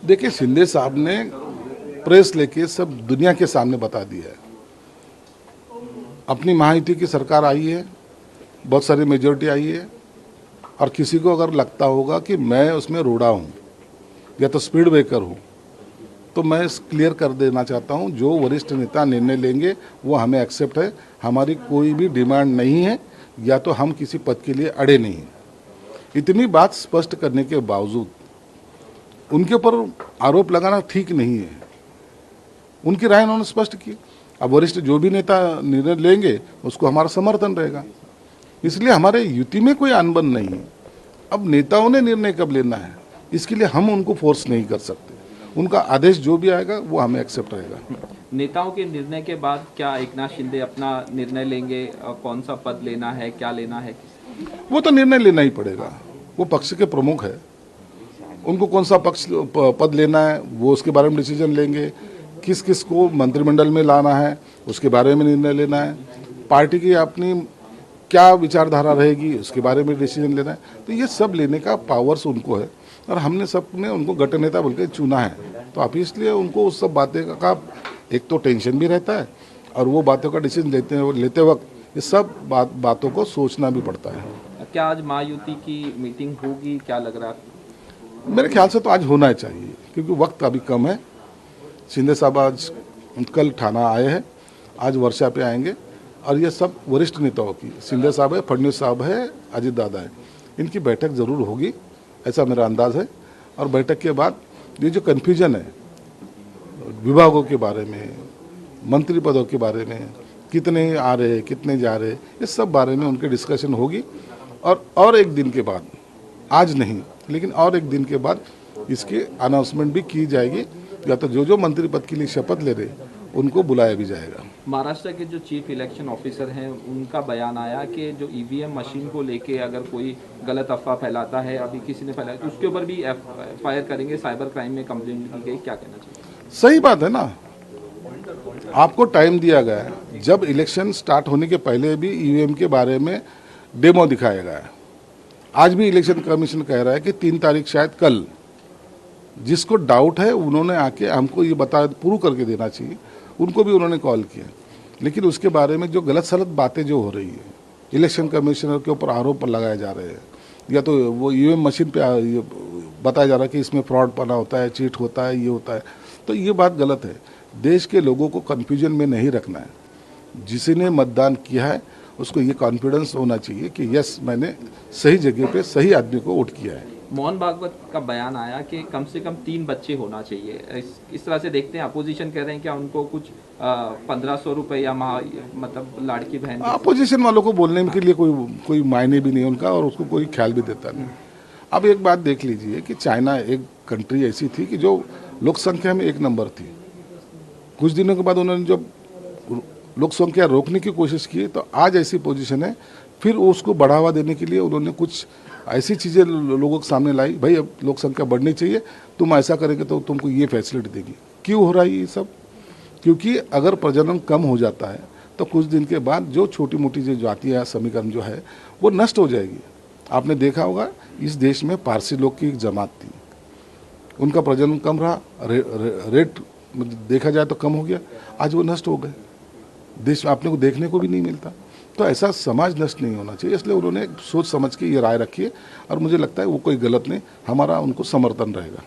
देखिए, शिंदे साहब ने प्रेस लेके सब दुनिया के सामने बता दिया है। अपनी महायुति की सरकार आई है, बहुत सारी मेजोरिटी आई है, और किसी को अगर लगता होगा कि मैं उसमें रोड़ा हूँ या तो स्पीड ब्रेकर हूँ, तो मैं क्लियर कर देना चाहता हूँ, जो वरिष्ठ नेता निर्णय लेंगे वो हमें एक्सेप्ट है। हमारी कोई भी डिमांड नहीं है, या तो हम किसी पद के लिए अड़े नहीं हैं। इतनी बात स्पष्ट करने के बावजूद उनके ऊपर आरोप लगाना ठीक नहीं है। उनकी राय उन्होंने स्पष्ट की। अब वरिष्ठ जो भी नेता निर्णय लेंगे उसको हमारा समर्थन रहेगा, इसलिए हमारे युति में कोई अनबन नहीं है। अब नेताओं ने निर्णय कब लेना है, इसके लिए हम उनको फोर्स नहीं कर सकते। उनका आदेश जो भी आएगा वो हमें एक्सेप्ट रहेगा। नेताओं के निर्णय के बाद क्या एकनाथ शिंदे अपना निर्णय लेंगे, कौन सा पद लेना है, क्या लेना है? वो तो निर्णय लेना ही पड़ेगा, वो पक्ष के प्रमुख है, उनको कौन सा पद लेना है वो उसके बारे में डिसीजन लेंगे। किस किस को मंत्रिमंडल में लाना है उसके बारे में निर्णय लेना है। पार्टी की अपनी क्या विचारधारा रहेगी उसके बारे में डिसीजन लेना है। तो ये सब लेने का पावर्स उनको है, और हमने सबने उनको गठ नेता बोल के चुना है। तो आप इसलिए उनको उस सब बातें का एक तो टेंशन भी रहता है, और वो बातों का डिसीजन लेते वक्त ये सब बातों को सोचना भी पड़ता है। क्या आज महायुति की मीटिंग होगी, क्या लग रहा है? मेरे ख्याल से तो आज होना चाहिए, क्योंकि वक्त अभी कम है। शिंदे साहब आज कल ठाना आए हैं, आज वर्षा पे आएंगे, और ये सब वरिष्ठ नेताओं की, शिंदे साहब है, फडणवीस साहब है, अजित दादा है, इनकी बैठक जरूर होगी, ऐसा मेरा अंदाज है। और बैठक के बाद ये जो कन्फ्यूजन है विभागों के बारे में, मंत्री पदों के बारे में, कितने आ रहे कितने जा रहे, इस सब बारे में उनकी डिस्कशन होगी। और एक दिन के बाद, आज नहीं लेकिन और एक दिन के बाद इसकी अनाउंसमेंट भी की जाएगी, या तो जो मंत्री पद के लिए शपथ ले रहे उनको बुलाया भी जाएगा। महाराष्ट्र के जो चीफ इलेक्शन ऑफिसर हैं उनका बयान आया कि जो ईवीएम मशीन को लेके अगर कोई गलत अफवाह फैलाता है, अभी किसी ने फैलाया तो उसके ऊपर भी एफआईआर करेंगे, साइबर क्राइम में कंप्लेंट की गई, क्या कहना चाहिए? सही बात है ना, आपको टाइम दिया गया है। जब इलेक्शन स्टार्ट होने के पहले भी ईवीएम के बारे में डेमो दिखाया गया है। आज भी इलेक्शन कमीशन कह रहा है कि 3 तारीख शायद कल, जिसको डाउट है उन्होंने आके हमको ये प्रूव करके देना चाहिए। उनको भी उन्होंने कॉल किया, लेकिन उसके बारे में जो गलत सलत बातें जो हो रही है, इलेक्शन कमिश्नर के ऊपर आरोप लगाए जा रहे हैं, या तो वो ईवीएम मशीन पे बताया जा रहा है कि इसमें फ्रॉड पना होता है, चीट होता है, ये होता है, तो ये बात गलत है। देश के लोगों को कन्फ्यूजन में नहीं रखना है। जिसने मतदान किया है उसको ये कॉन्फिडेंस होना चाहिए कि यस, मैंने सही जगह पे सही आदमी को वोट किया है। मोहन भागवत का बयान आया कि कम से कम 3 बच्चे होना चाहिए। इस तरह से देखते हैं, अपोजिशन कह रहे हैं क्या उनको कुछ 1500 रुपये या मतलब लाड़की बहन? अपोजिशन वालों को बोलने के लिए कोई मायने भी नहीं उनका, और उसको कोई ख्याल भी देता नहीं। अब एक बात देख लीजिए कि चाइना एक कंट्री ऐसी थी कि जो लोक संख्या में 1 नंबर थी। कुछ दिनों के बाद उन्होंने जब लोक संख्या रोकने की कोशिश की, तो आज ऐसी पोजीशन है, फिर उसको बढ़ावा देने के लिए उन्होंने कुछ ऐसी चीज़ें लोगों के सामने लाई, भाई अब लोक संख्या बढ़नी चाहिए, तुम ऐसा करेंगे तो तुमको ये फैसिलिटी देगी। क्यों हो रहा है ये सब? क्योंकि अगर प्रजनन कम हो जाता है तो कुछ दिन के बाद जो छोटी मोटी जो जाति या समीकरण जो है वो नष्ट हो जाएगी। आपने देखा होगा इस देश में पारसी लोग की एक जमात थी, उनका प्रजनन कम रहा, रेट देखा जाए तो कम हो गया, आज वो नष्ट हो गए। देश आपने को देखने को भी नहीं मिलता। तो ऐसा समाज नष्ट नहीं होना चाहिए, इसलिए उन्होंने सोच समझ के ये राय रखी है, और मुझे लगता है वो कोई गलत नहीं, हमारा उनको समर्थन रहेगा।